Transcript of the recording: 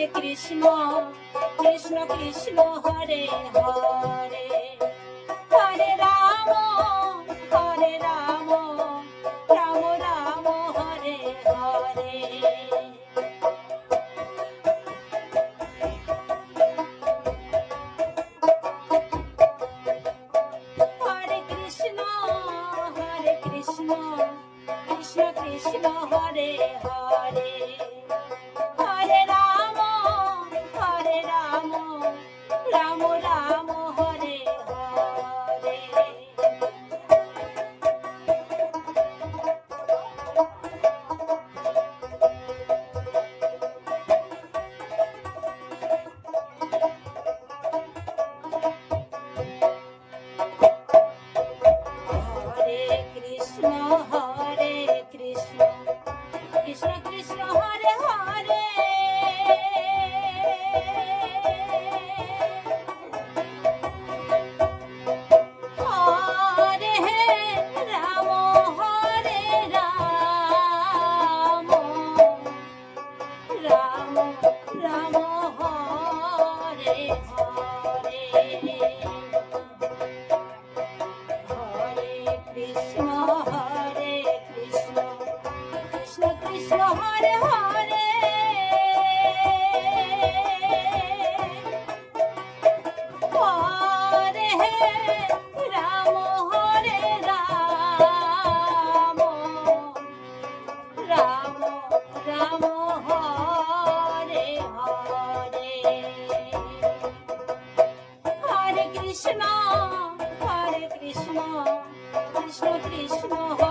Krishna Krishna Krishna Hare Hare Hare Ram Ram Ram Hare Hare Hare Krishna Krishna Krishna Hare Hare Hare Ram Ram Ram Hare Hare Hare Krishna Krishna Krishna Hare Hare Hare Ram Ram Ram Hare Hare Hare Krishna Krishna Krishna Hare Hare Hare Ram Ram Ram Hare Hare Hare Krishna Krishna Krishna